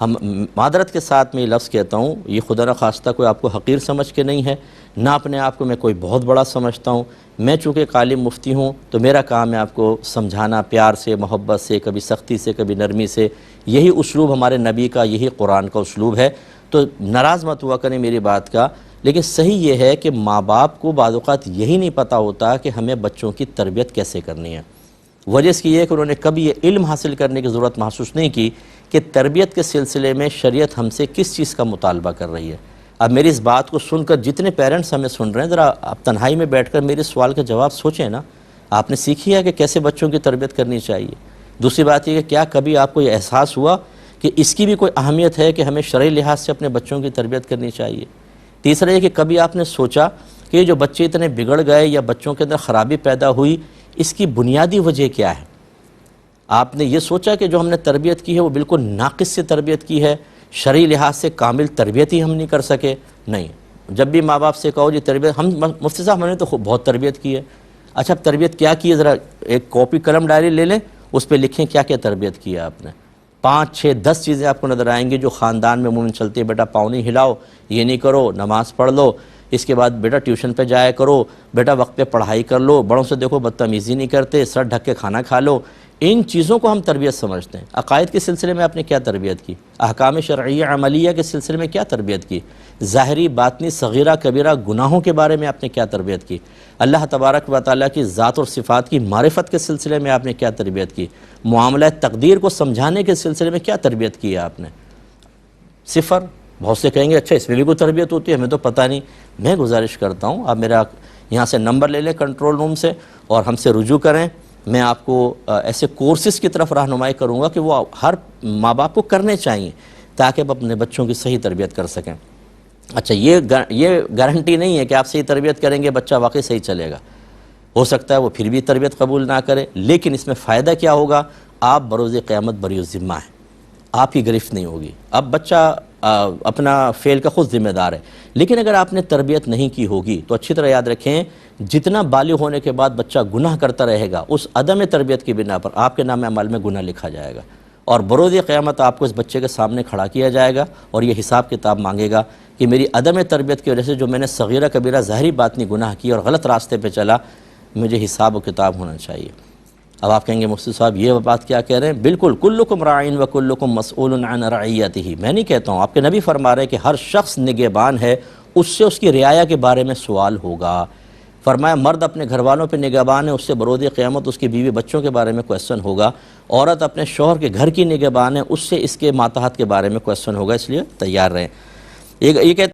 ہم معذرت کے ساتھ میں یہ لفظ کہتا ہوں، یہ خدا نخواستہ کوئی آپ کو حقیر سمجھ کے نہیں ہے، نہ اپنے آپ کو میں کوئی بہت بڑا سمجھتا ہوں۔ میں چونکہ عالم مفتی ہوں تو میرا کام ہے آپ کو سمجھانا، پیار سے، محبت سے، کبھی سختی سے، کبھی نرمی سے۔ یہی اسلوب ہمارے نبی کا، یہی قرآن کا اسلوب ہے، تو ناراض مت ہوا کریں میری بات کا۔ لیکن صحیح یہ ہے کہ ماں باپ کو بعض اوقات یہی نہیں پتہ ہوتا کہ ہمیں بچوں کی تربیت کیسے کرنی ہے۔ وجہ اس کی یہ ہے کہ انہوں نے کبھی یہ علم حاصل کرنے کی ضرورت محسوس نہیں کی کہ تربیت کے سلسلے میں شریعت ہم سے کس چیز کا مطالبہ کر رہی ہے۔ اب میری اس بات کو سن کر جتنے پیرنٹس ہمیں سن رہے ہیں، ذرا آپ تنہائی میں بیٹھ کر میرے سوال کا جواب سوچیں نا۔ آپ نے سیکھی ہے کہ کیسے بچوں کی تربیت کرنی چاہیے۔ دوسری بات یہ کہ کیا کبھی آپ کو یہ احساس ہوا کہ اس کی بھی کوئی اہمیت ہے کہ ہمیں شرعی لحاظ سے اپنے بچوں کی تربیت کرنی چاہیے۔ تیسرا یہ کہ کبھی آپ نے سوچا کہ یہ جو بچے اتنے بگڑ گئے یا بچوں کے اندر خرابی پیدا ہوئی، اس کی بنیادی وجہ کیا ہے؟ آپ نے یہ سوچا کہ جو ہم نے تربیت کی ہے وہ بالکل ناقص سے تربیت کی ہے، شرعی لحاظ سے کامل تربیت ہی ہم نہیں کر سکے؟ نہیں۔ جب بھی ماں باپ سے کہو جی تربیت، ہم مفتی صاحب ہم نے تو بہت تربیت کی ہے۔ اچھا اب تربیت کیا کی ہے؟ ذرا ایک کاپی قلم ڈائری لے لیں، اس پہ لکھیں کیا کیا تربیت کی ہے آپ نے۔ 5 6 10 چیزیں آپ کو نظر آئیں گی جو خاندان میں عموماً چلتی ہے۔ بیٹا پاؤں نہیں ہلاؤ، یہ نہیں کرو، نماز پڑھ لو، اس کے بعد بیٹا ٹیوشن پہ جایا کرو، بیٹا وقت پہ پڑھائی کر لو، بڑوں سے دیکھو بدتمیزی نہیں کرتے، سر ڈھک کے کھانا کھا لو۔ ان چیزوں کو ہم تربیت سمجھتے ہیں۔ عقائد کے سلسلے میں آپ نے کیا تربیت کی؟ احکام شرعیہ عملیہ کے سلسلے میں کیا تربیت کی؟ ظاہری باطنی صغیرہ کبیرہ گناہوں کے بارے میں آپ نے کیا تربیت کی؟ اللہ تبارک و تعالیٰ کی ذات اور صفات کی معرفت کے سلسلے میں آپ نے کیا تربیت کی؟ معاملہ تقدیر کو سمجھانے کے سلسلے میں کیا تربیت کی ہے آپ نے؟ صفر۔ بہت سے کہیں گے اچھا اس میں بھی کوئی تربیت ہوتی ہے، ہمیں تو پتہ نہیں۔ میں گزارش کرتا ہوں آپ میرا یہاں سے نمبر لے لیں کنٹرول روم سے اور ہم سے رجوع کریں۔ میں آپ کو ایسے کورسز کی طرف رہنمائی کروں گا کہ وہ ہر ماں باپ کو کرنے چاہیے تاکہ وہ اپنے بچوں کی صحیح تربیت کر سکیں۔ اچھا یہ گارنٹی نہیں ہے کہ آپ صحیح تربیت کریں گے بچہ واقعی صحیح چلے گا، ہو سکتا ہے وہ پھر بھی تربیت قبول نہ کرے، لیکن اس میں فائدہ کیا ہوگا؟ آپ بروز قیامت بری الذمہ ہیں، آپ کی گرفت نہیں ہوگی۔ اب بچہ اپنا فعل کا خود ذمہ دار ہے، لیکن اگر آپ نے تربیت نہیں کی ہوگی تو اچھی طرح یاد رکھیں جتنا بالغ ہونے کے بعد بچہ گناہ کرتا رہے گا اس عدم تربیت کی بنا پر آپ کے نام اعمال میں گناہ لکھا جائے گا، اور بروز قیامت آپ کو اس بچے کے سامنے کھڑا کیا جائے گا اور یہ حساب کتاب مانگے گا کہ میری عدم تربیت کی وجہ سے جو میں نے صغیرہ کبیرہ ظاہری باطنی گناہ کی اور غلط راستے پہ چلا، مجھے حساب و کتاب ہونا چاہیے۔ اب آپ کہیں گے مفتی صاحب یہ بات کیا کہہ رہے ہیں؟ بالکل، کلکم راعٍ وکلکم مسئول عن رعیتہ۔ میں نہیں کہتا ہوں، آپ کے نبی فرما رہے ہیں کہ ہر شخص نگہبان ہے، اس سے اس کی رعایا کے بارے میں سوال ہوگا۔ فرمایا مرد اپنے گھر والوں پہ نگہبان ہے، اس سے بروز قیامت اس کی بیوی بچوں کے بارے میں کویسچن ہوگا۔ عورت اپنے شوہر کے گھر کی نگہبان ہے، اس سے اس کے ماتحت کے بارے میں کویسچن ہوگا، اس لیے تیار رہیں۔ یہ کہتے